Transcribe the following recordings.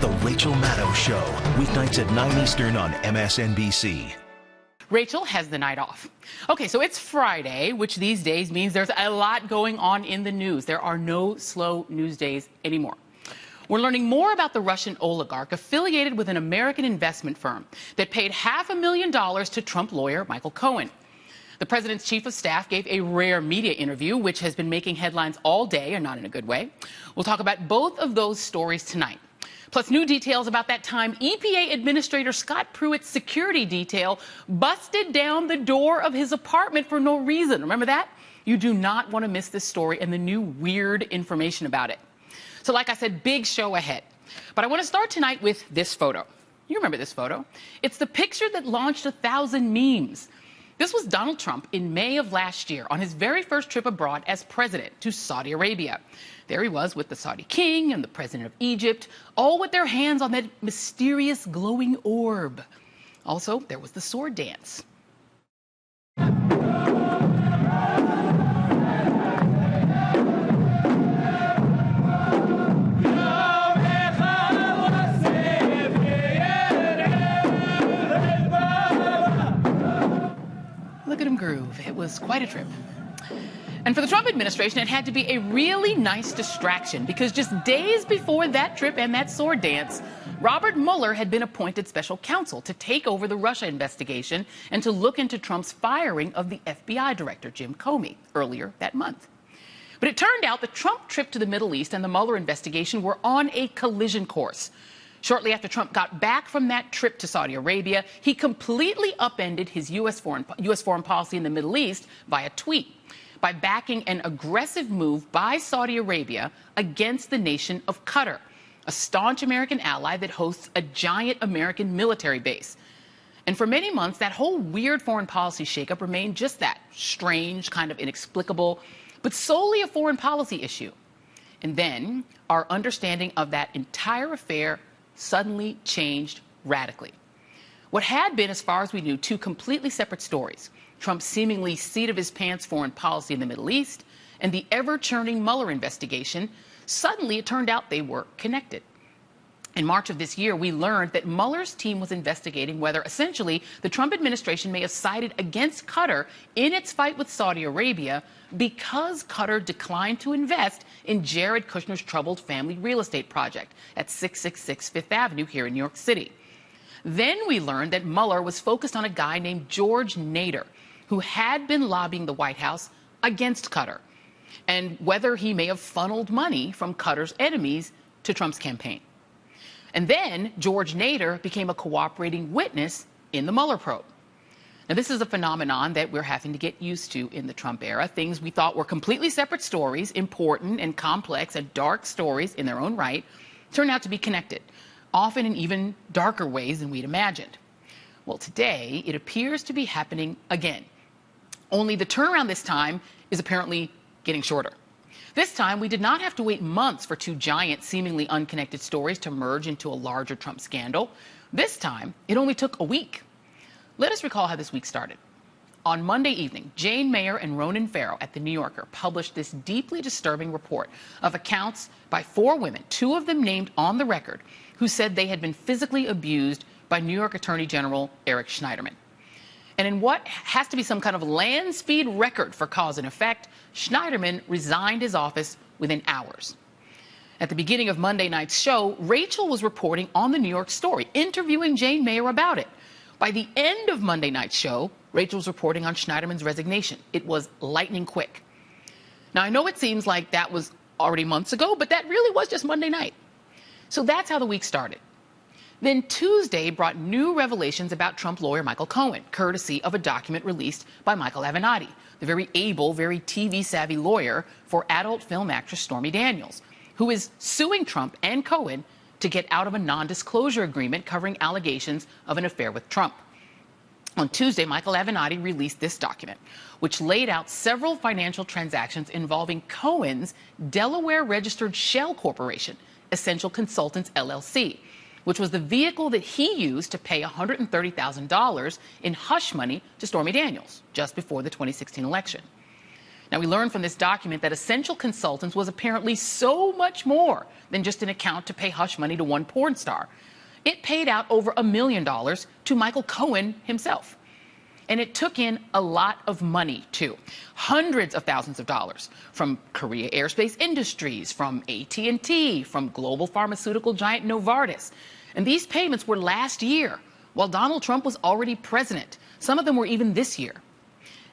The Rachel Maddow Show, weeknights at 9 Eastern on MSNBC. Rachel has the night off. Okay, so it's Friday, which these days means there's a lot going on in the news. There are no slow news days anymore. We're learning more about the Russian oligarch affiliated with an American investment firm that paid $500,000 to Trump lawyer Michael Cohen. The president's chief of staff gave a rare media interview, which has been making headlines all day, and not in a good way. We'll talk about both of those stories tonight. Plus, new details about that time EPA Administrator Scott Pruitt's security detail busted down the door of his apartment for no reason. Remember that? You do not want to miss this story and the new weird information about it. So like I said, big show ahead. But I want to start tonight with this photo. You remember this photo? It's the picture that launched 1,000 memes. This was Donald Trump in May of last year on his very first trip abroad as president to Saudi Arabia. There he was with the Saudi king and the president of Egypt, all with their hands on that mysterious glowing orb. Also, there was the sword dance. Look at him groove. It was quite a trip. And for the Trump administration, it had to be a really nice distraction because just days before that trip and that sword dance, Robert Mueller had been appointed special counsel to take over the Russia investigation and to look into Trump's firing of the FBI director, Jim Comey, earlier that month. But it turned out the Trump trip to the Middle East and the Mueller investigation were on a collision course. Shortly after Trump got back from that trip to Saudi Arabia, he completely upended his U.S. foreign policy in the Middle East via tweet by backing an aggressive move by Saudi Arabia against the nation of Qatar, a staunch American ally that hosts a giant American military base. And for many months, that whole weird foreign policy shakeup remained just that, strange, kind of inexplicable, but solely a foreign policy issue. And then our understanding of that entire affair suddenly changed radically. What had been, as far as we knew, two completely separate stories, Trump's seemingly seat-of-his-pants foreign policy in the Middle East and the ever-churning Mueller investigation, suddenly it turned out they were connected. In March of this year, we learned that Mueller's team was investigating whether, essentially, the Trump administration may have sided against Qatar in its fight with Saudi Arabia because Qatar declined to invest in Jared Kushner's troubled family real estate project at 666 Fifth Avenue here in New York City. Then we learned that Mueller was focused on a guy named George Nader, who had been lobbying the White House against Qatar, and whether he may have funneled money from Qatar's enemies to Trump's campaign. And then George Nader became a cooperating witness in the Mueller probe. Now, this is a phenomenon that we're having to get used to in the Trump era. Things we thought were completely separate stories, important and complex and dark stories in their own right, turn out to be connected, often in even darker ways than we'd imagined. Well, today, it appears to be happening again. Only the turnaround this time is apparently getting shorter. This time, we did not have to wait months for two giant, seemingly unconnected stories to merge into a larger Trump scandal. This time, it only took a week. Let us recall how this week started. On Monday evening, Jane Mayer and Ronan Farrow at The New Yorker published this deeply disturbing report of accounts by four women, two of them named on the record, who said they had been physically abused by New York Attorney General Eric Schneiderman. And in what has to be some kind of land speed record for cause and effect, Schneiderman resigned his office within hours. At the beginning of Monday night's show, Rachel was reporting on the New York story, interviewing Jane Mayer about it. By the end of Monday night's show, Rachel was reporting on Schneiderman's resignation. It was lightning quick. Now, I know it seems like that was already months ago, but that really was just Monday night. So that's how the week started. Then Tuesday brought new revelations about Trump lawyer Michael Cohen, courtesy of a document released by Michael Avenatti, the very able, very TV-savvy lawyer for adult film actress Stormy Daniels, who is suing Trump and Cohen to get out of a non-disclosure agreement covering allegations of an affair with Trump. On Tuesday, Michael Avenatti released this document, which laid out several financial transactions involving Cohen's Delaware-registered shell corporation, Essential Consultants, LLC, which was the vehicle that he used to pay $130,000 in hush money to Stormy Daniels just before the 2016 election. Now, we learned from this document that Essential Consultants was apparently so much more than just an account to pay hush money to one porn star. It paid out over $1 million to Michael Cohen himself. And it took in a lot of money, too. Hundreds of thousands of dollars from Korea Aerospace Industries, from AT&T, from global pharmaceutical giant Novartis. And these payments were last year, while Donald Trump was already president. Some of them were even this year.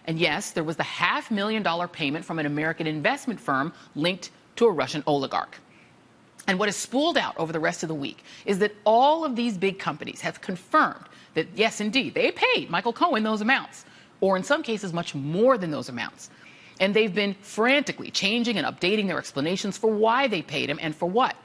And yes, there was the $500,000 payment from an American investment firm linked to a Russian oligarch. And what is spooled out over the rest of the week is that all of these big companies have confirmed that, yes, indeed, they paid Michael Cohen those amounts, or in some cases much more than those amounts. And they've been frantically changing and updating their explanations for why they paid him and for what,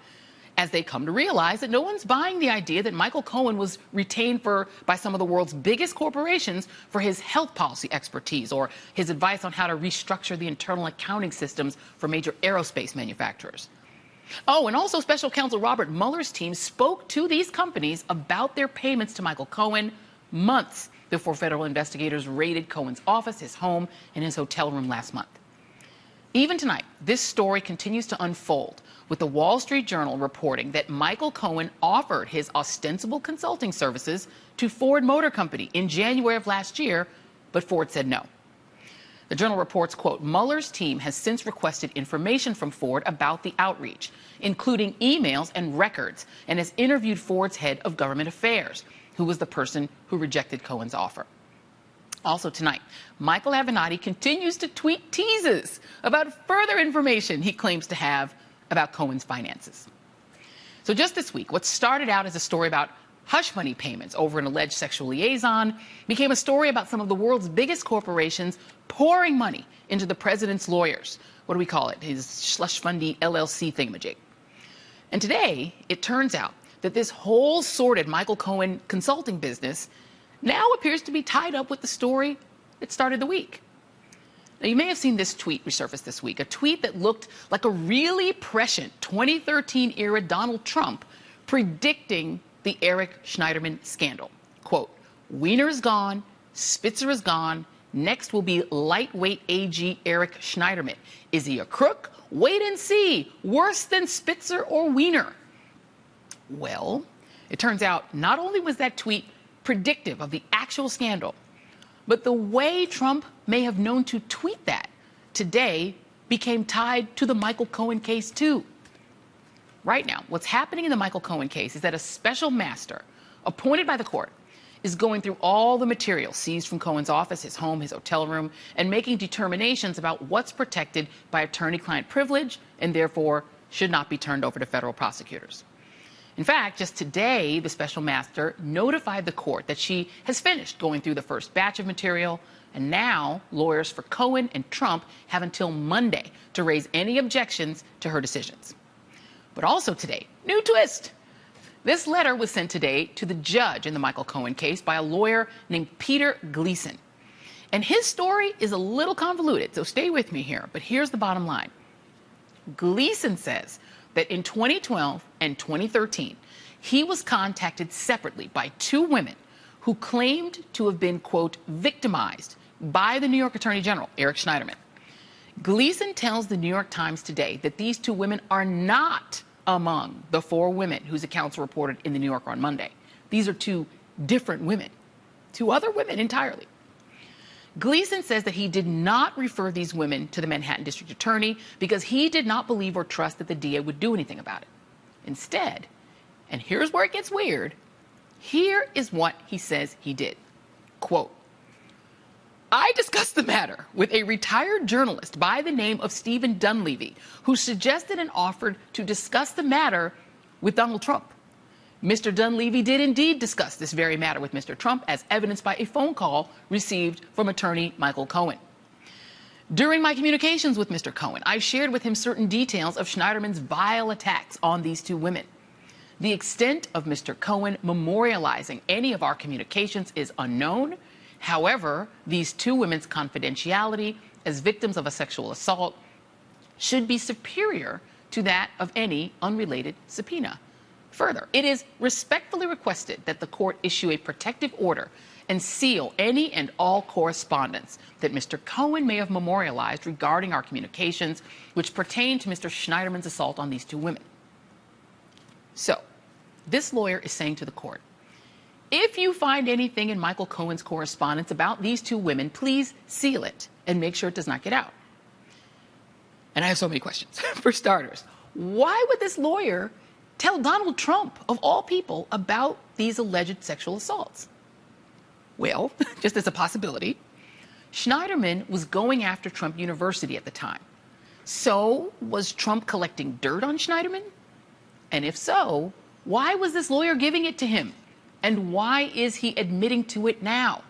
as they come to realize that no one's buying the idea that Michael Cohen was retained by some of the world's biggest corporations for his health policy expertise or his advice on how to restructure the internal accounting systems for major aerospace manufacturers. Oh, and also Special Counsel Robert Mueller's team spoke to these companies about their payments to Michael Cohen months before federal investigators raided Cohen's office, his home, and his hotel room last month. Even tonight, this story continues to unfold, with the Wall Street Journal reporting that Michael Cohen offered his ostensible consulting services to Ford Motor Company in January of last year, but Ford said no. The Journal reports, quote, Mueller's team has since requested information from Ford about the outreach, including emails and records, and has interviewed Ford's head of government affairs, who was the person who rejected Cohen's offer. Also tonight, Michael Avenatti continues to tweet teases about further information he claims to have about Cohen's finances. So just this week, what started out as a story about hush money payments over an alleged sexual liaison became a story about some of the world's biggest corporations pouring money into the president's lawyers. What do we call it? His slush fundy LLC thingamajig. And today, it turns out that this whole sordid Michael Cohen consulting business now appears to be tied up with the story that started the week. Now, you may have seen this tweet resurface this week, a tweet that looked like a really prescient 2013-era Donald Trump predicting the Eric Schneiderman scandal. Quote, Wiener is gone, Spitzer is gone, next will be lightweight AG Eric Schneiderman. Is he a crook? Wait and see. Worse than Spitzer or Wiener. Well, it turns out not only was that tweet predictive of the actual scandal, but the way Trump may have known to tweet that today became tied to the Michael Cohen case, too. Right now, what's happening in the Michael Cohen case is that a special master appointed by the court is going through all the material seized from Cohen's office, his home, his hotel room, and making determinations about what's protected by attorney-client privilege and therefore should not be turned over to federal prosecutors. In fact, just today, the special master notified the court that she has finished going through the first batch of material, and now lawyers for Cohen and Trump have until Monday to raise any objections to her decisions. But also today, new twist. This letter was sent today to the judge in the Michael Cohen case by a lawyer named Peter Gleason. And his story is a little convoluted, so stay with me here. But here's the bottom line. Gleason says that in 2012 and 2013, he was contacted separately by two women who claimed to have been, quote, victimized by the New York Attorney General, Eric Schneiderman. Gleason tells the New York Times today that these two women are not among the four women whose accounts were reported in the New Yorker on Monday. These are two different women, two other women entirely. Gleason says that he did not refer these women to the Manhattan District Attorney because he did not believe or trust that the DA would do anything about it. Instead, and here's where it gets weird, here is what he says he did. Quote, I discussed the matter with a retired journalist by the name of Stephen Dunleavy, who suggested and offered to discuss the matter with Donald Trump. Mr. Dunleavy did indeed discuss this very matter with Mr. Trump, as evidenced by a phone call received from attorney Michael Cohen. During my communications with Mr. Cohen, I shared with him certain details of Schneiderman's vile attacks on these two women. The extent of Mr. Cohen memorializing any of our communications is unknown. However, these two women's confidentiality as victims of a sexual assault should be superior to that of any unrelated subpoena. Further, it is respectfully requested that the court issue a protective order and seal any and all correspondence that Mr. Cohen may have memorialized regarding our communications which pertain to Mr. Schneiderman's assault on these two women. So, this lawyer is saying to the court, if you find anything in Michael Cohen's correspondence about these two women, please seal it and make sure it does not get out. And I have so many questions. For starters, why would this lawyer tell Donald Trump, of all people, about these alleged sexual assaults? Well, just as a possibility, Schneiderman was going after Trump University at the time. So, was Trump collecting dirt on Schneiderman? And if so, why was this lawyer giving it to him? And why is he admitting to it now?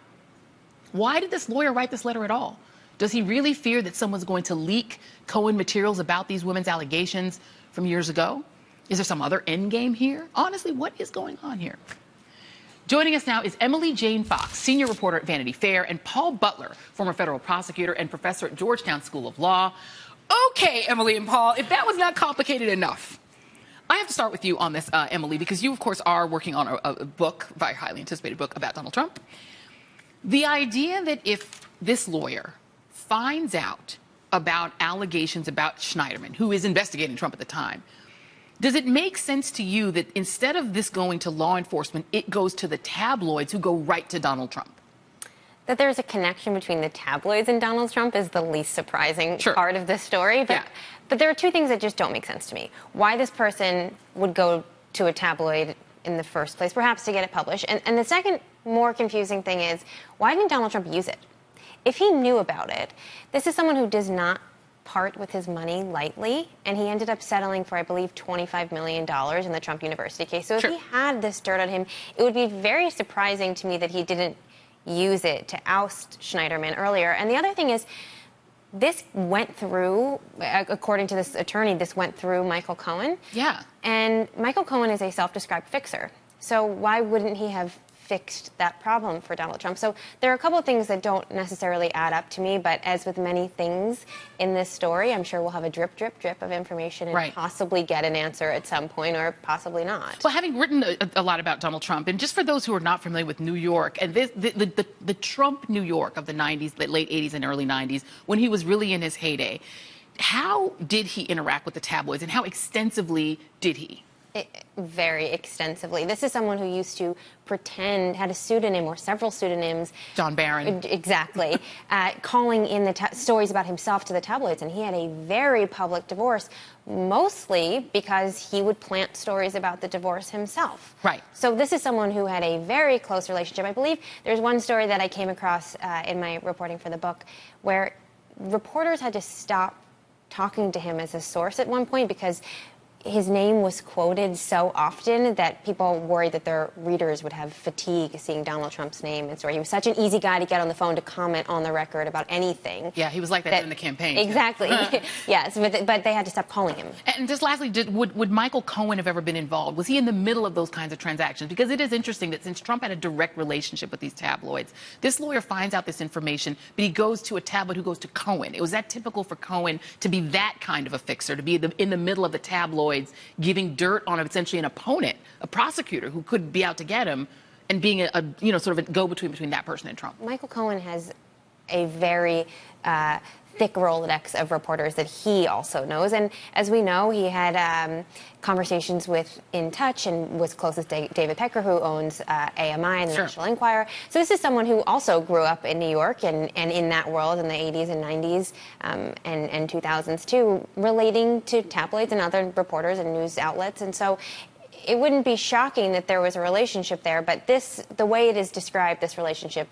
Why did this lawyer write this letter at all? Does he really fear that someone's going to leak Cohen materials about these women's allegations from years ago? Is there some other end game here? Honestly, what is going on here? Joining us now is Emily Jane Fox, senior reporter at Vanity Fair, and Paul Butler, former federal prosecutor and professor at Georgetown School of Law. Okay, Emily and Paul, if that was not complicated enough, I have to start with you on this, Emily, because you, of course, are working on a book, a very highly anticipated book about Donald Trump. The idea that if this lawyer finds out about allegations about Schneiderman, who is investigating Trump at the time, does it make sense to you that instead of this going to law enforcement, it goes to the tabloids who go right to Donald Trump? That there's a connection between the tabloids and Donald Trump is the least surprising part of this story. But there are two things that just don't make sense to me. Why this person would go to a tabloid in the first place, perhaps to get it published. And the second more confusing thing is, why didn't Donald Trump use it? If he knew about it, this is someone who does not part with his money lightly, and he ended up settling for, I believe, $25 million in the Trump University case. So if he had this dirt on him, it would be very surprising to me that he didn't use it to oust Schneiderman earlier. And the other thing is, this went through, according to this attorney, this went through Michael Cohen. Yeah. And Michael Cohen is a self-described fixer. So why wouldn't he have fixed that problem for Donald Trump? So there are a couple of things that don't necessarily add up to me, but as with many things in this story, I'm sure we'll have a drip, drip, drip of information and possibly get an answer at some point, or possibly not. Well, having written a lot about Donald Trump, and just for those who are not familiar with New York, and the Trump New York of the 90s, the late 80s and early 90s, when he was really in his heyday, how did he interact with the tabloids, and how extensively did he? Very extensively. This is someone who used to pretend, had a pseudonym or several pseudonyms. John Barron. Exactly. Calling in the stories about himself to the tabloids. And he had a very public divorce, mostly because he would plant stories about the divorce himself. Right. So this is someone who had a very close relationship. I believe there's one story that I came across in my reporting for the book where reporters had to stop talking to him as a source at one point because his name was quoted so often that people worried that their readers would have fatigue seeing Donald Trump's name and story. He was such an easy guy to get on the phone to comment on the record about anything. Yeah, he was like that during the campaign. Exactly. Yes, but they had to stop calling him. And just lastly, would Michael Cohen have ever been involved? Was he in the middle of those kinds of transactions? Because it is interesting that since Trump had a direct relationship with these tabloids, this lawyer finds out this information, but he goes to a tabloid who goes to Cohen. Was that typical for Cohen to be that kind of a fixer, to be in the middle of the tabloids, giving dirt on essentially an opponent, a prosecutor who could be out to get him, and being a sort of a go-between between that person and Trump? Michael Cohen has a very thick Rolodex of reporters that he also knows. And as we know, he had conversations with In Touch and was close with David Pecker, who owns AMI and the National Enquirer. So this is someone who also grew up in New York and in that world in the 80s and 90s and 2000s too, relating to tabloids and other reporters and news outlets. And so it wouldn't be shocking that there was a relationship there, but the way it is described, this relationship,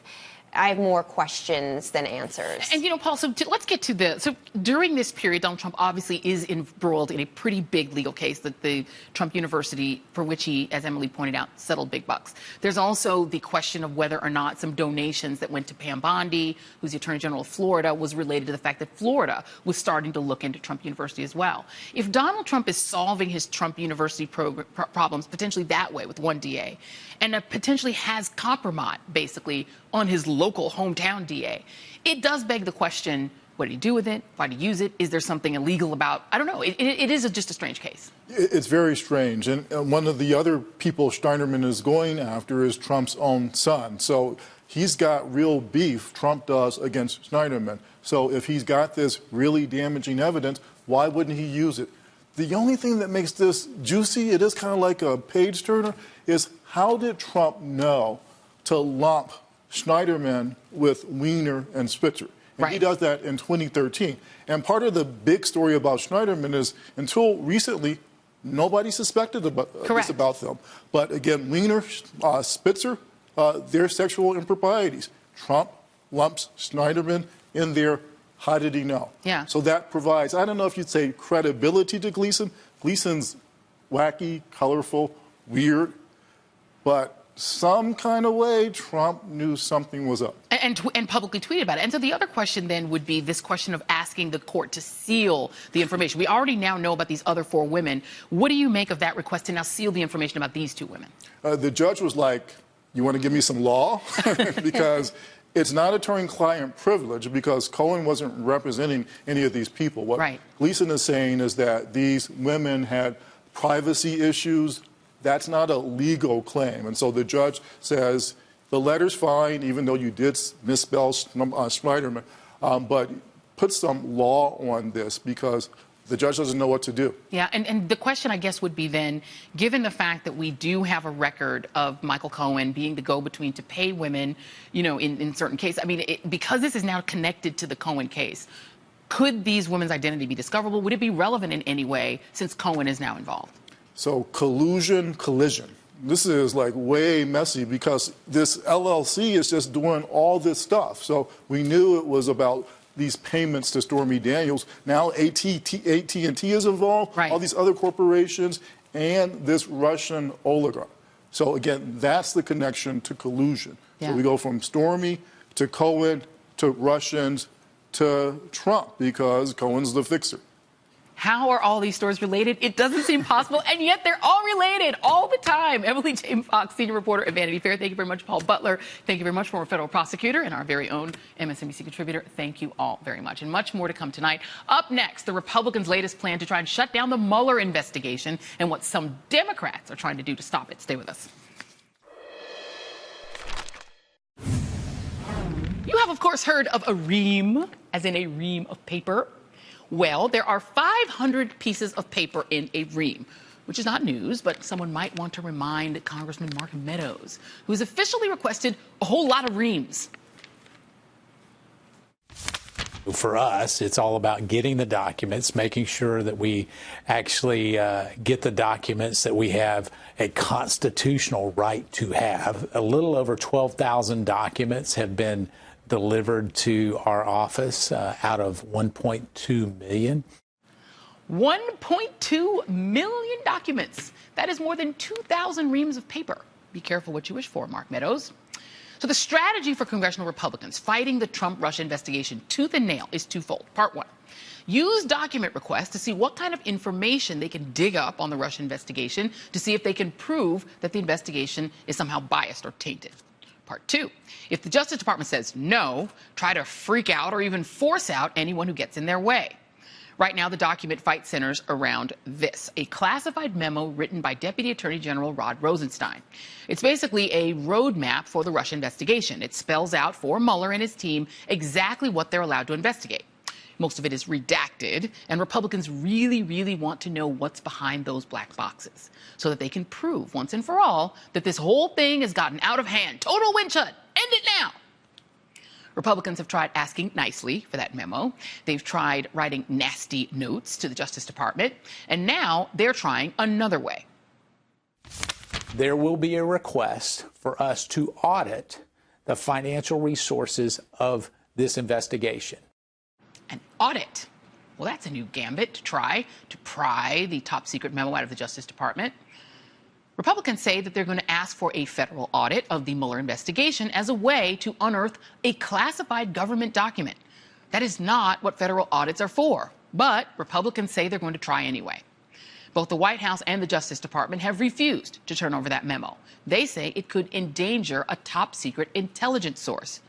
I have more questions than answers. And, Paul, so let's get to so during this period, Donald Trump obviously is embroiled in a pretty big legal case, that the Trump University, for which he, as Emily pointed out, settled big bucks. There's also the question of whether or not some donations that went to Pam Bondi, who's the Attorney General of Florida, was related to the fact that Florida was starting to look into Trump University as well. If Donald Trump is solving his Trump University problems potentially that way with one DA, and potentially has compromise, basically, on his local hometown DA, it does beg the question, what did he do with it? Why did he use it? Is there something illegal about? I don't know. It is just a strange case. It's very strange. And one of the other people Schneiderman is going after is Trump's own son. So he's got real beef, Trump does, against Schneiderman. So if he's got this really damaging evidence, why wouldn't he use it? The only thing that makes this juicy, it is kind of like a page turner, is how did Trump know to lump Schneiderman with Weiner and Spitzer? And he does that in 2013. And part of the big story about Schneiderman is until recently, nobody suspected this about them. But again, Weiner, Spitzer, their sexual improprieties. Trump lumps Schneiderman in there. How did he know? Yeah. So that provides, I don't know if you'd say credibility to Gleason. Gleason's wacky, colorful, weird, but some kind of way Trump knew something was up. And publicly tweeted about it. And so the other question then would be this question of asking the court to seal the information. We already now know about these other 4 women. What do you make of that request to now seal the information about these 2 women? The judge was like, you want to give me some law? Because it's not attorney-client privilege because Cohen wasn't representing any of these people. What Gleason is saying is that these women had privacy issues. That's not a legal claim. And so the judge says the letter's fine, even though you did misspell Schneiderman, but put some law on this because the judge doesn't know what to do. Yeah, and the question, I guess, would be then, given the fact that we do have a record of Michael Cohen being the go-between to pay women, you know, in certain cases, I mean, because this is now connected to the Cohen case, could these women's identity be discoverable? Would it be relevant in any way since Cohen is now involved? So collusion. This is like way messy because this LLC is just doing all this stuff. So we knew it was about these payments to Stormy Daniels. Now AT&T is involved, all these other corporations, and this Russian oligarch. So again, that's the connection to collusion. So we go from Stormy to Cohen to Russians to Trump because Cohen's the fixer. How are all these stories related? It doesn't seem possible, and yet they're all related all the time. Emily James Fox, senior reporter at Vanity Fair. Thank you very much. Paul Butler, thank you very much, former federal prosecutor and our very own MSNBC contributor. Thank you all very much, and much more to come tonight. Up next, the Republicans' latest plan to try and shut down the Mueller investigation and what some Democrats are trying to do to stop it. Stay with us. You have, of course, heard of a ream, as in a ream of paper. Well, there are 500 pieces of paper in a ream, which is not news, but someone might want to remind Congressman Mark Meadows, who has officially requested a whole lot of reams. For us, it's all about getting the documents, making sure that we actually get the documents that we have a constitutional right to have. A little over 12,000 documents have been delivered to our office out of 1.2 million. 1.2 million documents. That is more than 2,000 reams of paper. Be careful what you wish for, Mark Meadows. So the strategy for congressional Republicans fighting the Trump-Russia investigation tooth and nail is twofold. Part one, use document requests to see what kind of information they can dig up on the Russia investigation to see if they can prove that the investigation is somehow biased or tainted. Part two, if the Justice Department says no, try to freak out or even force out anyone who gets in their way. Right now, the document fight centers around this, a classified memo written by Deputy Attorney General Rod Rosenstein. It's basically a roadmap for the Russia investigation. It spells out for Mueller and his team exactly what they're allowed to investigate. Most of it is redacted, and Republicans really, really want to know what's behind those black boxes so that they can prove once and for all that this whole thing has gotten out of hand. Total witch hunt. End it now. Republicans have tried asking nicely for that memo. They've tried writing nasty notes to the Justice Department, and now they're trying another way. There will be a request for us to audit the financial resources of this investigation. An audit. Well, that's a new gambit to try to pry the top secret memo out of the Justice Department. Republicans say that they're going to ask for a federal audit of the Mueller investigation as a way to unearth a classified government document. That is not what federal audits are for, but Republicans say they're going to try anyway. Both the White House and the Justice Department have refused to turn over that memo. They say it could endanger a top secret intelligence source.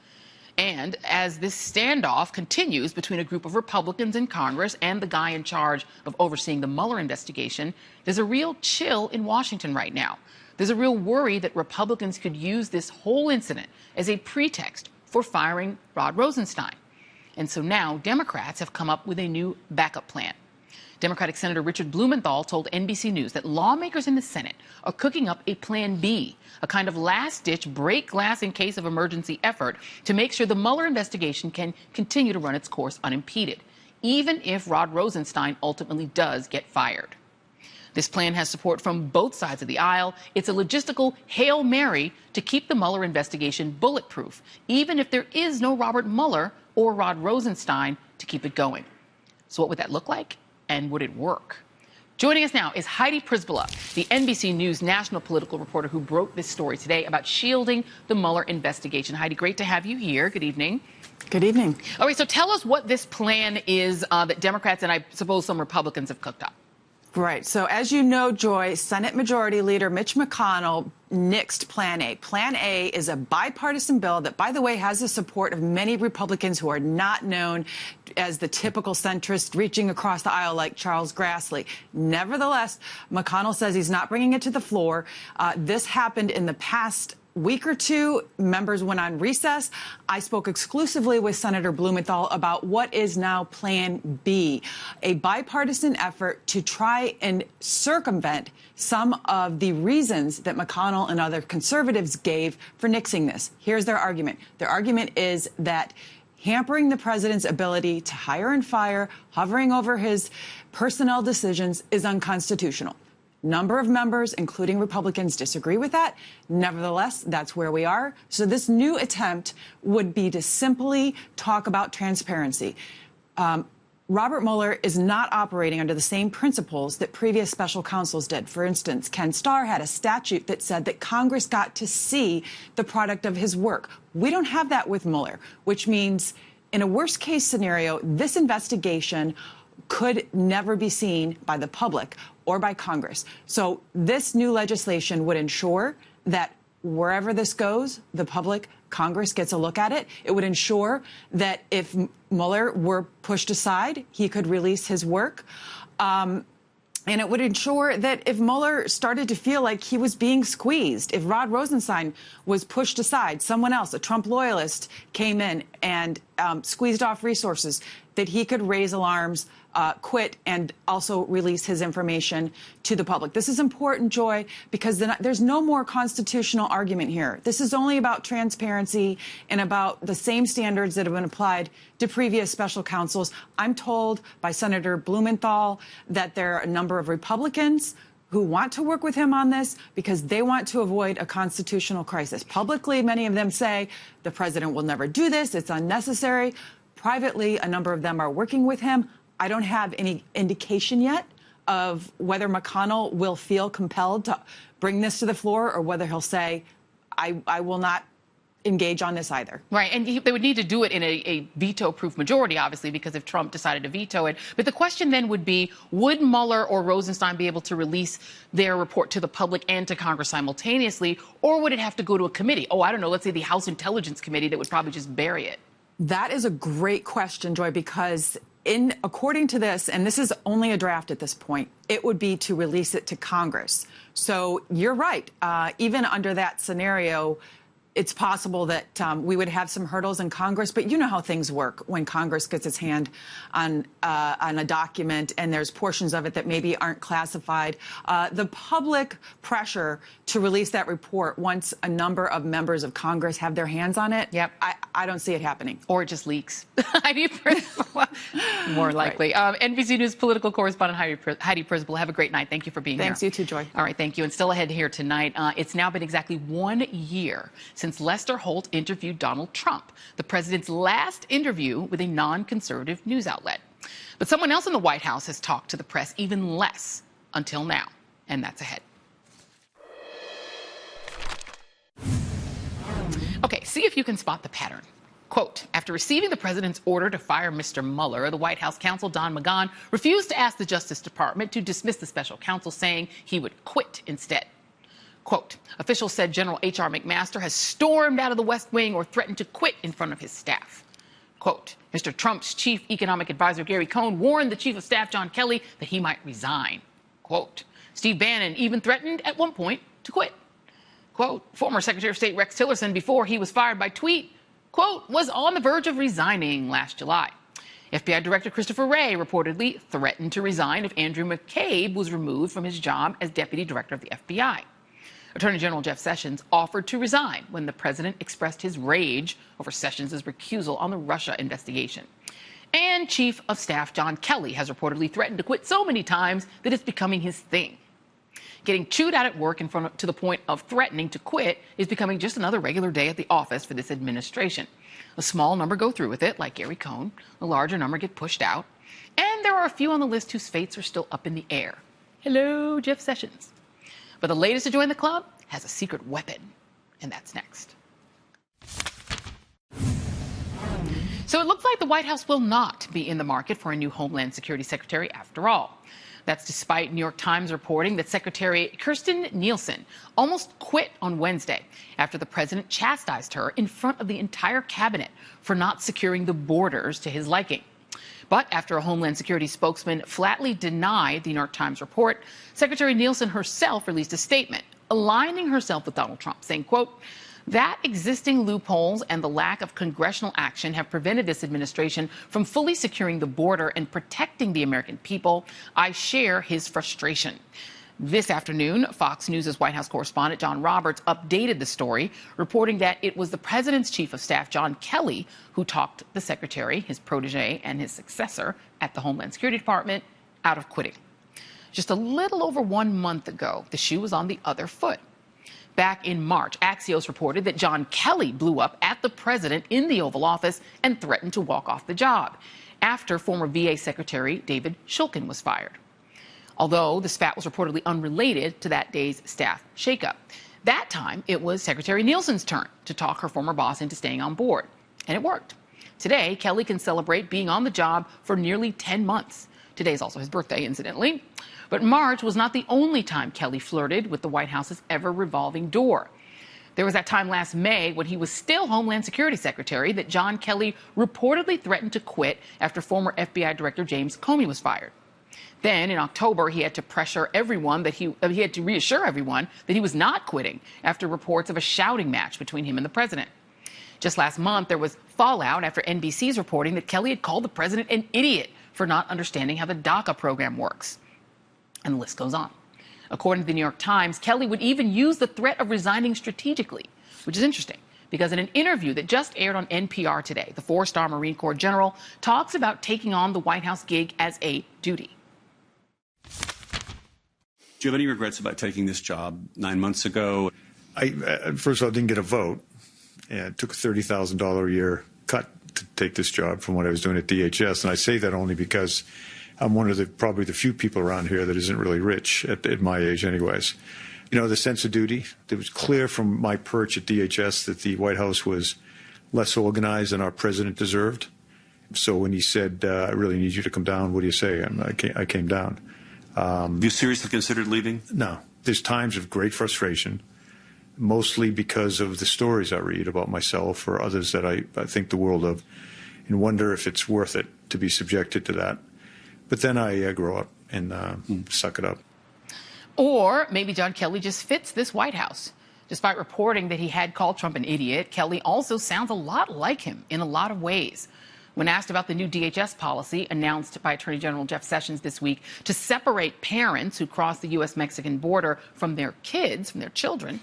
And as this standoff continues between a group of Republicans in Congress and the guy in charge of overseeing the Mueller investigation, there's a real chill in Washington right now. There's a real worry that Republicans could use this whole incident as a pretext for firing Rod Rosenstein. And so now Democrats have come up with a new backup plan. Democratic Senator Richard Blumenthal told NBC News that lawmakers in the Senate are cooking up a Plan B, a kind of last-ditch break glass in case of emergency effort to make sure the Mueller investigation can continue to run its course unimpeded, even if Rod Rosenstein ultimately does get fired. This plan has support from both sides of the aisle. It's a logistical Hail Mary to keep the Mueller investigation bulletproof, even if there is no Robert Mueller or Rod Rosenstein to keep it going. So what would that look like? And would it work? Joining us now is Heidi Przybyla, the NBC News national political reporter who broke this story today about shielding the Mueller investigation. Heidi, great to have you here. Good evening. Good evening. All right, so tell us what this plan is that Democrats and I suppose some Republicans have cooked up. Right. So as you know, Joy, Senate Majority Leader Mitch McConnell nixed Plan A. Plan A is a bipartisan bill that, by the way, has the support of many Republicans who are not known as the typical centrist reaching across the aisle like Charles Grassley. Nevertheless, McConnell says he's not bringing it to the floor. This happened in the past week or two. Members went on recess. I spoke exclusively with Senator Blumenthal about what is now Plan B, a bipartisan effort to try and circumvent some of the reasons that McConnell and other conservatives gave for nixing this. Here's their argument. Their argument is that hampering the president's ability to hire and fire, hovering over his personnel decisions, is unconstitutional. Number of members, including Republicans, disagree with that. Nevertheless, that's where we are. So this new attempt would be to simply talk about transparency. Robert Mueller is not operating under the same principles that previous special counsels did. For instance, Ken Starr had a statute that said that Congress got to see the product of his work. We don't have that with Mueller, which means in a worst case scenario, this investigation could never be seen by the public or by Congress. So this new legislation would ensure that wherever this goes, the public, Congress gets a look at it. It would ensure that if Mueller were pushed aside, he could release his work. And it would ensure that if Mueller started to feel like he was being squeezed, if Rod Rosenstein was pushed aside, someone else, a Trump loyalist, came in and squeezed off resources, that he could raise alarms, quit, and also release his information to the public. This is important, Joy, because there's no more constitutional argument here. This is only about transparency and about the same standards that have been applied to previous special counsels. I'm told by Senator Blumenthal that there are a number of Republicans who want to work with him on this because they want to avoid a constitutional crisis. Publicly, many of them say the president will never do this. It's unnecessary. Privately, a number of them are working with him. I don't have any indication yet of whether McConnell will feel compelled to bring this to the floor or whether he'll say, I will not engage on this either. Right, and they would need to do it in a veto-proof majority, obviously, because if Trump decided to veto it. But the question then would be, would Mueller or Rosenstein be able to release their report to the public and to Congress simultaneously, or would it have to go to a committee? Oh, I don't know, let's say the House Intelligence Committee that would probably just bury it. That is a great question, Joy, because according to this, and this is only a draft at this point, it would be to release it to Congress. So you're right. Even under that scenario, it's possible that we would have some hurdles in Congress, but you know how things work when Congress gets its hand on a document and there's portions of it that maybe aren't classified. The public pressure to release that report once a number of members of Congress have their hands on it, yep. I don't see it happening. Or it just leaks. More likely. Right. NBC News political correspondent Heidi Przybyla, have a great night. Thank you for being here. Thanks, you too, Joy. All right, thank you. And still ahead here tonight, it's now been exactly 1 year since Lester Holt interviewed Donald Trump, the president's last interview with a non-conservative news outlet. But someone else in the White House has talked to the press even less until now, and that's ahead. Okay, see if you can spot the pattern. Quote, after receiving the president's order to fire Mr. Mueller, the White House counsel Don McGahn refused to ask the Justice Department to dismiss the special counsel, saying he would quit instead. Quote, officials said General H.R. McMaster has stormed out of the West Wing or threatened to quit in front of his staff. Quote, Mr. Trump's chief economic advisor, Gary Cohen, warned the chief of staff, John Kelly, that he might resign. Quote, Steve Bannon even threatened at one point to quit. Quote, former Secretary of State Rex Tillerson, before he was fired by tweet, quote, was on the verge of resigning last July. FBI Director Christopher Wray reportedly threatened to resign if Andrew McCabe was removed from his job as Deputy Director of the FBI. Attorney General Jeff Sessions offered to resign when the president expressed his rage over Sessions' recusal on the Russia investigation. And Chief of Staff John Kelly has reportedly threatened to quit so many times that it's becoming his thing. Getting chewed out at work to the point of threatening to quit is becoming just another regular day at the office for this administration. A small number go through with it, like Gary Cohen. A larger number get pushed out. And there are a few on the list whose fates are still up in the air. Hello, Jeff Sessions. But the latest to join the club has a secret weapon, and that's next. So it looks like the White House will not be in the market for a new Homeland Security Secretary after all. That's despite New York Times reporting that Secretary Kirstjen Nielsen almost quit on Wednesday after the president chastised her in front of the entire cabinet for not securing the borders to his liking. But after a Homeland Security spokesman flatly denied the New York Times report, Secretary Nielsen herself released a statement aligning herself with Donald Trump, saying, quote, that existing loopholes and the lack of congressional action have prevented this administration from fully securing the border and protecting the American people. I share his frustration. This afternoon, Fox News' White House correspondent John Roberts updated the story, reporting that it was the president's chief of staff, John Kelly, who talked the secretary, his protege, and his successor at the Homeland Security Department out of quitting. Just a little over 1 month ago, the shoe was on the other foot. Back in March, Axios reported that John Kelly blew up at the president in the Oval Office and threatened to walk off the job after former VA Secretary David Shulkin was fired. Although the spat was reportedly unrelated to that day's staff shakeup. That time, it was Secretary Nielsen's turn to talk her former boss into staying on board. And it worked. Today, Kelly can celebrate being on the job for nearly 10 months. Today is also his birthday, incidentally. But March was not the only time Kelly flirted with the White House's ever-revolving door. There was that time last May when he was still Homeland Security Secretary that John Kelly reportedly threatened to quit after former FBI Director James Comey was fired. Then in October, he had to reassure everyone that he was not quitting after reports of a shouting match between him and the president. Just last month, there was fallout after NBC's reporting that Kelly had called the president an idiot for not understanding how the DACA program works. And the list goes on. According to the New York Times, Kelly would even use the threat of resigning strategically, which is interesting because in an interview that just aired on NPR today, the four-star Marine Corps general talks about taking on the White House gig as a duty. Do you have any regrets about taking this job 9 months ago? First of all, I didn't get a vote. And it took a $30,000 a year cut to take this job from what I was doing at DHS. And I say that only because I'm one of probably the few people around here that isn't really rich at my age anyways. You know, the sense of duty, it was clear from my perch at DHS that the White House was less organized than our president deserved. So when he said, I really need you to come down, what do you say? I came down. Have you seriously considered leaving? No. There's times of great frustration, mostly because of the stories I read about myself or others that I think the world of, and wonder if it's worth it to be subjected to that. But then I grow up and suck it up. Or maybe John Kelly just fits this White House. Despite reporting that he had called Trump an idiot, Kelly also sounds a lot like him in a lot of ways. When asked about the new DHS policy announced by Attorney General Jeff Sessions this week to separate parents who cross the U.S.-Mexican border from their kids, from their children,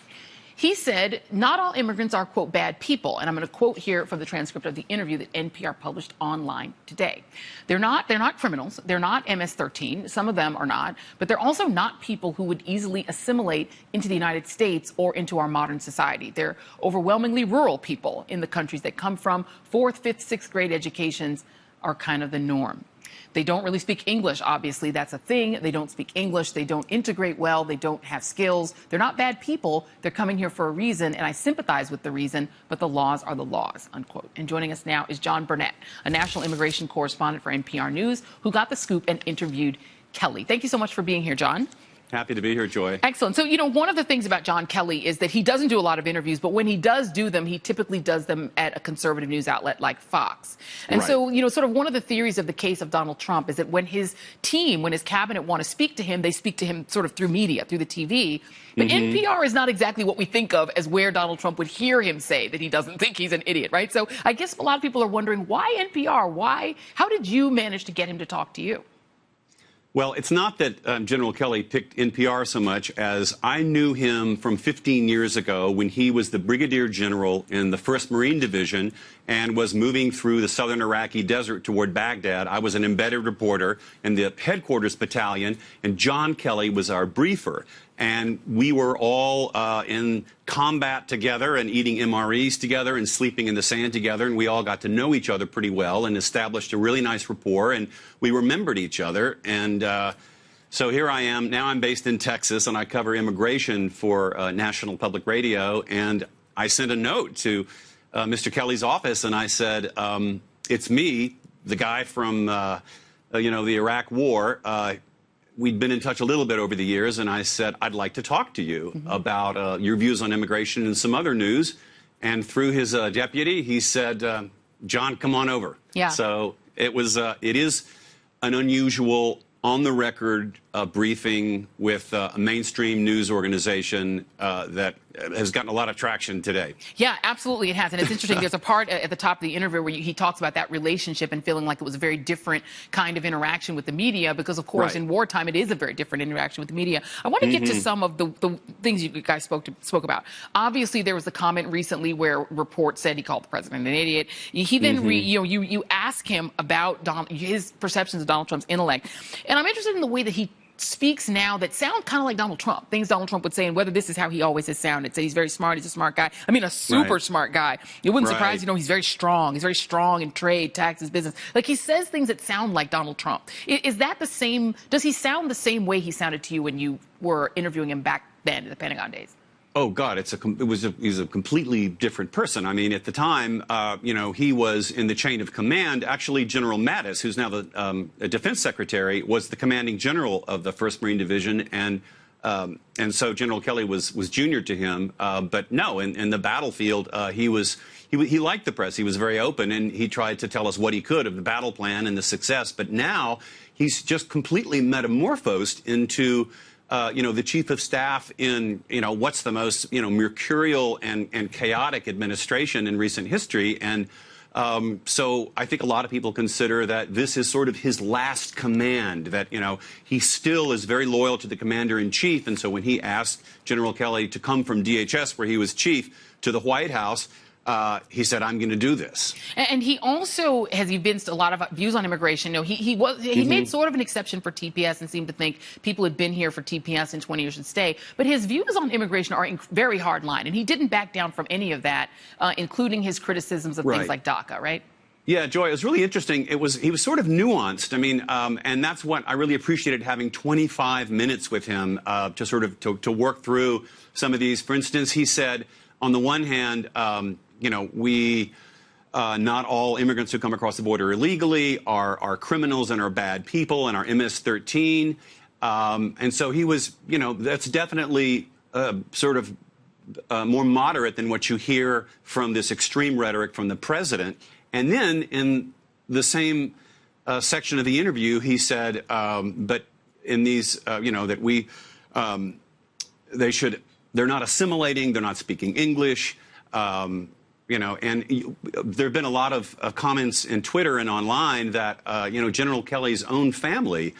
he said, not all immigrants are, quote, bad people. And I'm going to quote here from the transcript of the interview that NPR published online today. They're not criminals. They're not MS-13. Some of them are not. But they're also not people who would easily assimilate into the United States or into our modern society. They're overwhelmingly rural people in the countries they come from. 4th, 5th, 6th grade educations are kind of the norm. They don't really speak English, obviously. That's a thing. They don't speak English. They don't integrate well. They don't have skills. They're not bad people. They're coming here for a reason, and I sympathize with the reason, but the laws are the laws, unquote. And joining us now is John Burnett, a national immigration correspondent for NPR News, who got the scoop and interviewed Kelly. Thank you so much for being here, John. Happy to be here, Joy. Excellent. So, one of the things about John Kelly is that he doesn't do a lot of interviews, but when he does do them, he typically does them at a conservative news outlet like Fox. And right. so, sort of one of the theories of the case of Donald Trump is that when his team, when his cabinet want to speak to him, they speak to him sort of through media, through the TV. But NPR is not exactly what we think of as where Donald Trump would hear him say that he doesn't think he's an idiot, right? So I guess a lot of people are wondering, why NPR? How did you manage to get him to talk to you? Well, it's not that General Kelly picked NPR so much as I knew him from 15 years ago when he was the brigadier general in the 1st Marine Division and was moving through the southern Iraqi desert toward Baghdad. I was an embedded reporter in the headquarters battalion, and John Kelly was our briefer. And we were all in combat together and eating MREs together and sleeping in the sand together. And we all got to know each other pretty well and established a really nice rapport. And we remembered each other. And so here I am. Now I'm based in Texas, and I cover immigration for National Public Radio. And I sent a note to Mr. Kelly's office, and I said, it's me, the guy from, the Iraq War. We'd been in touch a little bit over the years, and I said, I'd like to talk to you about your views on immigration and some other news. And through his deputy, he said, John, come on over. Yeah. So it is an unusual, on-the-record briefing with a mainstream news organization that has gotten a lot of traction today. Yeah, absolutely it has. And it's interesting. There's a part at the top of the interview where he talks about that relationship and feeling like it was a very different kind of interaction with the media because, of course, right. in wartime, it is a very different interaction with the media. I want to get to some of the things you guys spoke about. Obviously, there was a comment recently where reports said he called the president an idiot. He then, you ask him about his perceptions of Donald Trump's intellect. And I'm interested in the way that he speaks now that sound kind of like Donald Trump, things Donald Trump would say, and whether this is how he always has sounded. Say he's very smart, he's a smart guy. I mean, a super smart guy. It wouldn't surprise he's very strong. He's very strong in trade, taxes, business. Like, he says things that sound like Donald Trump. Is that the same? Does he sound the same way he sounded to you when you were interviewing him back then in the Pentagon days? Oh, God, he's a completely different person. I mean, at the time, he was in the chain of command. Actually, General Mattis, who's now the defense secretary, was the commanding general of the 1st Marine Division. And so General Kelly was junior to him. But no, in the battlefield, he liked the press. He was very open, and he tried to tell us what he could of the battle plan and the success. But now he's just completely metamorphosed into the chief of staff in, what's the most, mercurial and chaotic administration in recent history. And so I think a lot of people consider that this is sort of his last command, that, he still is very loyal to the commander-in-chief. And so when he asked General Kelly to come from DHS, where he was chief, to the White House, he said, I'm going to do this. And he also has evinced a lot of views on immigration. He made sort of an exception for TPS and seemed to think people had been here for TPS and 20 years should stay. But his views on immigration are very hard line, and he didn't back down from any of that, including his criticisms of things like DACA, right? Yeah, Joy, it was really interesting. He was sort of nuanced. I mean, and that's what I really appreciated, having 25 minutes with him to sort of to work through some of these. For instance, he said, on the one hand, not all immigrants who come across the border illegally are criminals and are bad people and are MS-13. And so he was, that's definitely sort of more moderate than what you hear from this extreme rhetoric from the president. And then in the same section of the interview, he said, but in these, that we, they're not assimilating, they're not speaking English. And there have been a lot of comments in Twitter and online that, General Kelly's own family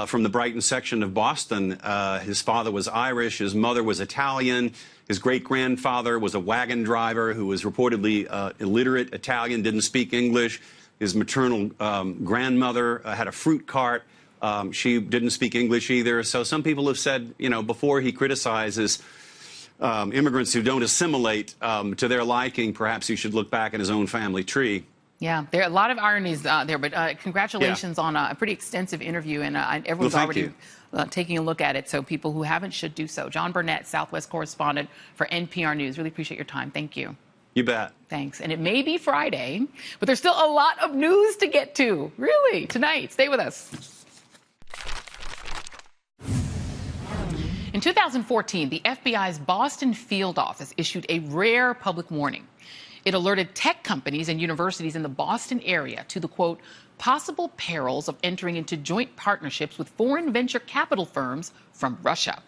from the Brighton section of Boston, his father was Irish, his mother was Italian, his great-grandfather was a wagon driver who was reportedly illiterate Italian, didn't speak English. His maternal grandmother had a fruit cart. She didn't speak English either. So some people have said, before he criticizes immigrants who don't assimilate to their liking, perhaps he should look back at his own family tree. Yeah, there are a lot of ironies there, but congratulations on a pretty extensive interview, and everyone's already taking a look at it, so people who haven't should do so. John Burnett, Southwest correspondent for NPR News. Really appreciate your time. Thank you. You bet. Thanks. And it may be Friday, but there's still a lot of news to get to, really, tonight. Stay with us. In 2014, the FBI's Boston field office issued a rare public warning. It alerted tech companies and universities in the Boston area to the, quote, possible perils of entering into joint partnerships with foreign venture capital firms from Russia.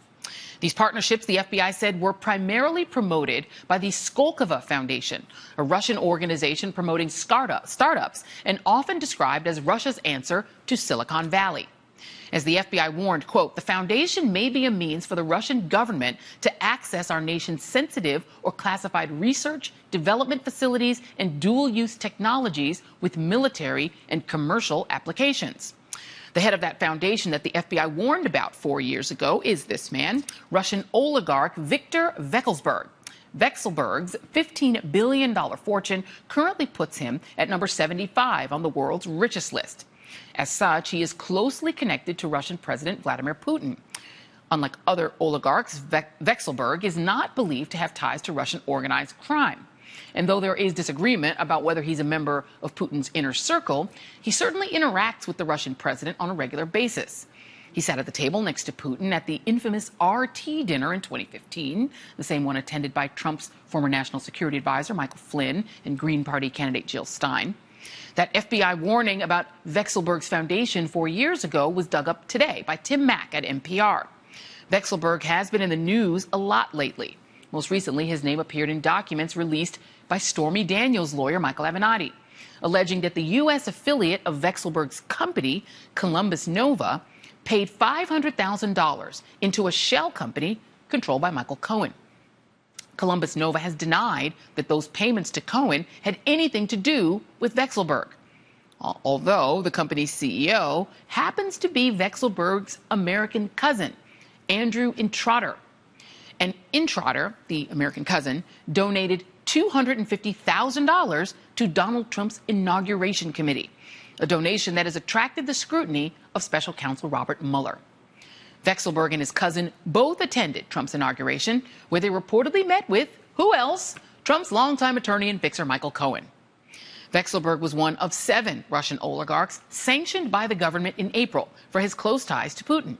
These partnerships, the FBI said, were primarily promoted by the Skolkovo Foundation, a Russian organization promoting startups and often described as Russia's answer to Silicon Valley. As the FBI warned, quote, the foundation may be a means for the Russian government to access our nation's sensitive or classified research, development facilities, and dual-use technologies with military and commercial applications. The head of that foundation that the FBI warned about 4 years ago is this man, Russian oligarch Viktor Vekselberg. Vekselberg's $15 billion fortune currently puts him at number 75 on the world's richest list. As such, he is closely connected to Russian President Vladimir Putin. Unlike other oligarchs, Vekselberg is not believed to have ties to Russian organized crime. And though there is disagreement about whether he's a member of Putin's inner circle, he certainly interacts with the Russian president on a regular basis. He sat at the table next to Putin at the infamous RT dinner in 2015, the same one attended by Trump's former national security advisor, Michael Flynn, and Green Party candidate Jill Stein. That FBI warning about Vekselberg's foundation 4 years ago was dug up today by Tim Mack at NPR. Vekselberg has been in the news a lot lately. Most recently, his name appeared in documents released by Stormy Daniels' lawyer, Michael Avenatti, alleging that the U.S. affiliate of Vekselberg's company, Columbus Nova, paid $500,000 into a shell company controlled by Michael Cohen. Columbus Nova has denied that those payments to Cohen had anything to do with Vekselberg, although the company's CEO happens to be Vekselberg's American cousin, Andrew Intrater. And Intrater, the American cousin, donated $250,000 to Donald Trump's inauguration committee, a donation that has attracted the scrutiny of special counsel Robert Mueller. Vekselberg and his cousin both attended Trump's inauguration, where they reportedly met with, who else? Trump's longtime attorney and fixer Michael Cohen. Vekselberg was one of 7 Russian oligarchs sanctioned by the government in April for his close ties to Putin.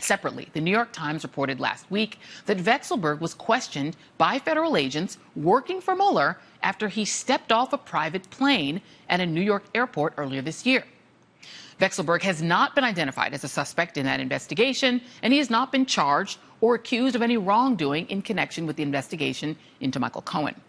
Separately, the New York Times reported last week that Vekselberg was questioned by federal agents working for Mueller after he stepped off a private plane at a New York airport earlier this year. Vekselberg has not been identified as a suspect in that investigation, and he has not been charged or accused of any wrongdoing in connection with the investigation into Michael Cohen.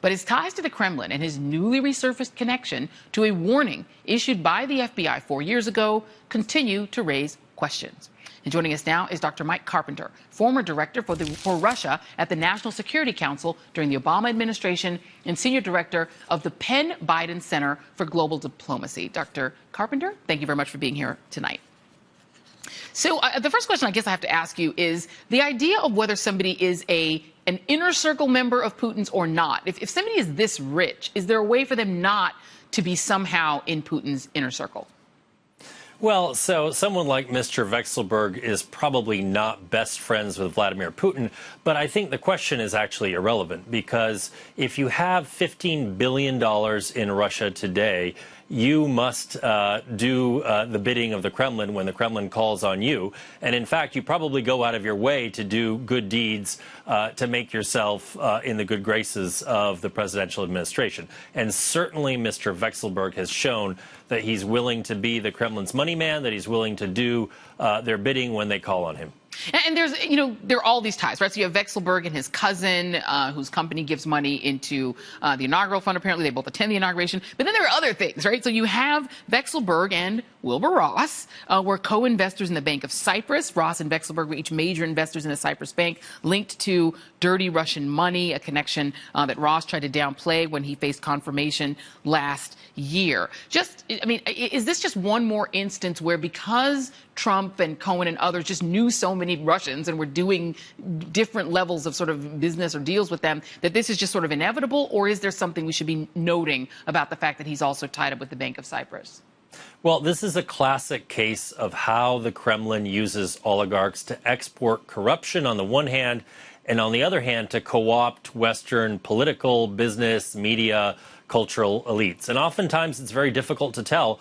But his ties to the Kremlin and his newly resurfaced connection to a warning issued by the FBI 4 years ago continue to raise questions. And joining us now is Dr. Mike Carpenter, former director for Russia at the National Security Council during the Obama administration and senior director of the Penn Biden Center for Global Diplomacy. Dr. Carpenter, thank you very much for being here tonight. So the first question I guess I have to ask you is the idea of whether somebody is an inner circle member of Putin's or not. If somebody is this rich, is there a way for them not to be somehow in Putin's inner circle? Well, so someone like Mr. Vekselberg is probably not best friends with Vladimir Putin, but I think the question is actually irrelevant because if you have $15 billion in Russia today, you must do the bidding of the Kremlin when the Kremlin calls on you. And in fact, you probably go out of your way to do good deeds to make yourself in the good graces of the presidential administration. And certainly Mr. Vekselberg has shown that he's willing to be the Kremlin's money man, that he's willing to do their bidding when they call on him. And there's, there are all these ties, right? So you have Vekselberg and his cousin, whose company gives money into the inaugural fund. Apparently, they both attend the inauguration. But then there are other things, right? So you have Vekselberg and Wilbur Ross were co-investors in the Bank of Cyprus. Ross and Vekselberg were each major investors in the Cyprus bank, linked to dirty Russian money, a connection that Ross tried to downplay when he faced confirmation last year. Is this just one more instance where because Trump and Cohen and others just knew so many Russians and were doing different levels of sort of business or deals with them, that this is just sort of inevitable? Or is there something we should be noting about the fact that he's also tied up with the Bank of Cyprus? Well, this is a classic case of how the Kremlin uses oligarchs to export corruption on the one hand, and on the other hand, to co-opt Western political, business, media, cultural elites. And oftentimes it's very difficult to tell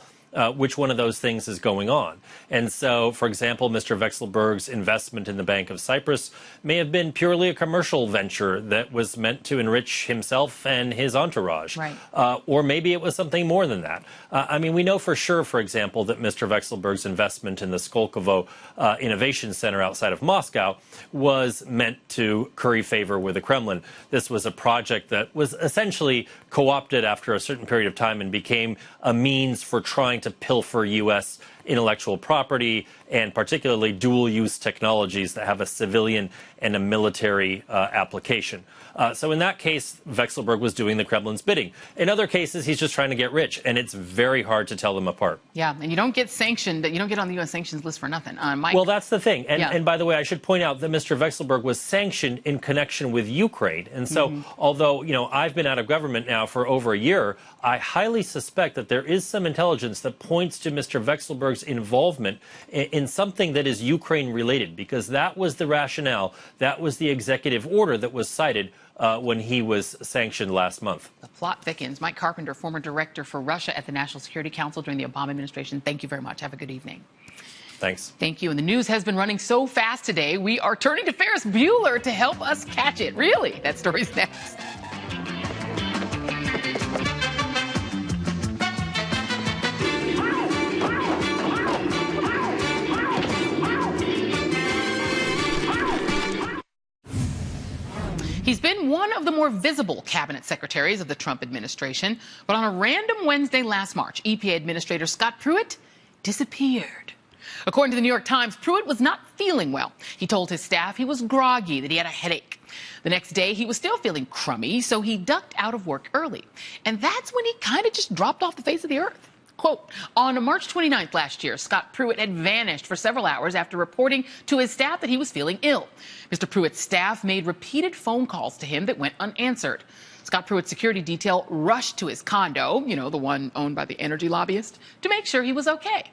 which one of those things is going on. And so, for example, Mr. Vekselberg's investment in the Bank of Cyprus may have been purely a commercial venture that was meant to enrich himself and his entourage. Right. Or maybe it was something more than that. I mean, we know for sure, for example, that Mr. Vekselberg's investment in the Skolkovo Innovation Center outside of Moscow was meant to curry favor with the Kremlin. This was a project that was essentially co-opted after a certain period of time and became a means for trying to pilfer U.S. intellectual property and particularly dual-use technologies that have a civilian and a military application. So in that case, Vekselberg was doing the Kremlin's bidding. In other cases, he's just trying to get rich, and it's very hard to tell them apart. Yeah, and you don't get sanctioned, you don't get on the U.S. sanctions list for nothing. Mike? Well, that's the thing. And by the way, I should point out that Mr. Vekselberg was sanctioned in connection with Ukraine. And so, although, I've been out of government now for over a year, I highly suspect that there is some intelligence that points to Mr. Vekselberg's involvement in something that is Ukraine-related, because that was the rationale, that was the executive order that was cited when he was sanctioned last month. The plot thickens. Mike Carpenter, former director for Russia at the National Security Council during the Obama administration. Thank you very much. Have a good evening. Thanks. Thank you. And the news has been running so fast today, we are turning to Ferris Bueller to help us catch it. Really? That story's next. He's been one of the more visible cabinet secretaries of the Trump administration, but on a random Wednesday last March, EPA Administrator Scott Pruitt disappeared. According to the New York Times, Pruitt was not feeling well. He told his staff he was groggy, that he had a headache. The next day, he was still feeling crummy, so he ducked out of work early. And that's when he kind of just dropped off the face of the earth. Quote, on March 29th last year, Scott Pruitt had vanished for several hours after reporting to his staff that he was feeling ill. Mr. Pruitt's staff made repeated phone calls to him that went unanswered. Scott Pruitt's security detail rushed to his condo, the one owned by the energy lobbyist, to make sure he was okay.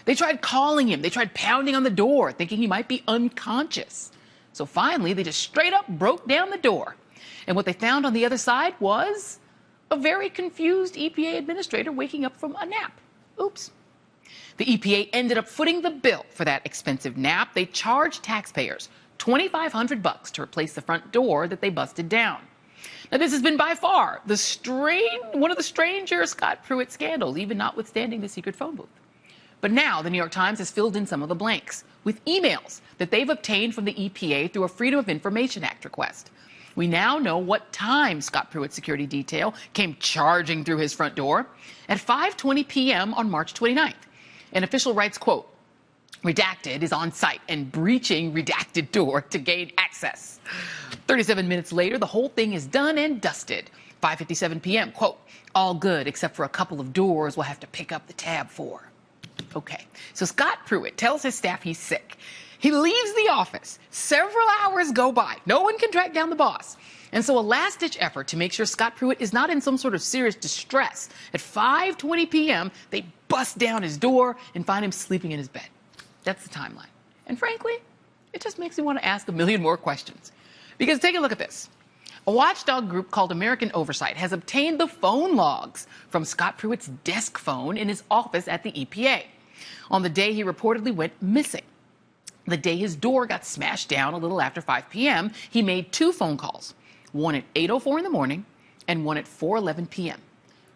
They tried calling him. They tried pounding on the door, thinking he might be unconscious. So finally, they just straight up broke down the door. And what they found on the other side was a very confused EPA administrator waking up from a nap. Oops. The EPA ended up footing the bill for that expensive nap. They charged taxpayers $2,500 to replace the front door that they busted down. Now, this has been by far one of the stranger Scott Pruitt scandals, even notwithstanding the secret phone booth. But now the New York Times has filled in some of the blanks with emails that they've obtained from the EPA through a Freedom of Information Act request. We now know what time Scott Pruitt's security detail came charging through his front door at 5:20 p.m. on March 29th. An official writes, quote, redacted is on site and breaching redacted door to gain access. 37 minutes later, the whole thing is done and dusted. 5:57 p.m., quote, all good except for a couple of doors we'll have to pick up the tab for. Okay, so Scott Pruitt tells his staff he's sick. He leaves the office. Several hours go by. No one can track down the boss. And so a last-ditch effort to make sure Scott Pruitt is not in some sort of serious distress. At 5:20 p.m., they bust down his door and find him sleeping in his bed. That's the timeline. And frankly, it just makes me want to ask a million more questions. Because take a look at this. A watchdog group called American Oversight has obtained the phone logs from Scott Pruitt's desk phone in his office at the EPA on the day he reportedly went missing. The day his door got smashed down a little after 5 p.m., he made two phone calls, one at 8:04 in the morning and one at 4:11 p.m.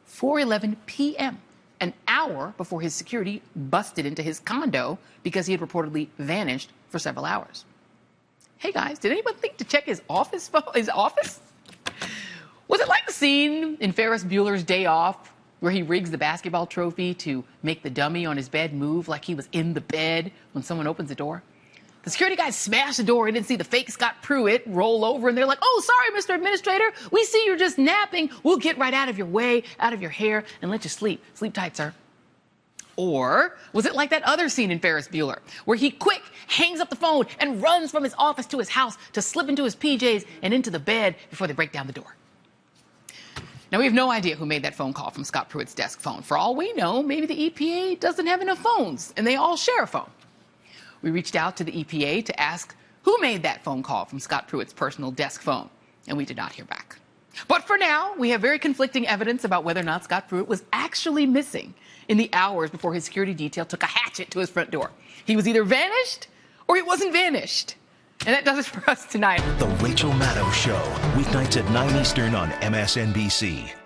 4:11 p.m., an hour before his security busted into his condo because he had reportedly vanished for several hours. Hey guys, did anyone think to check his office phone, his office? Was it like the scene in Ferris Bueller's Day Off where he rigs the basketball trophy to make the dummy on his bed move like he was in the bed when someone opens the door? The security guys smashed the door and didn't see the fake Scott Pruitt roll over, and they're like, oh, sorry, Mr. Administrator. We see you're just napping. We'll get right out of your way, out of your hair, and let you sleep. Sleep tight, sir. Or was it like that other scene in Ferris Bueller, where he quick hangs up the phone and runs from his office to his house to slip into his PJs and into the bed before they break down the door? Now, we have no idea who made that phone call from Scott Pruitt's desk phone. For all we know, maybe the EPA doesn't have enough phones, and they all share a phone. We reached out to the EPA to ask who made that phone call from Scott Pruitt's personal desk phone, and we did not hear back. But for now, we have very conflicting evidence about whether or not Scott Pruitt was actually missing in the hours before his security detail took a hatchet to his front door. He was either vanished or he wasn't vanished. And that does it for us tonight. The Rachel Maddow Show, weeknights at 9 Eastern on MSNBC.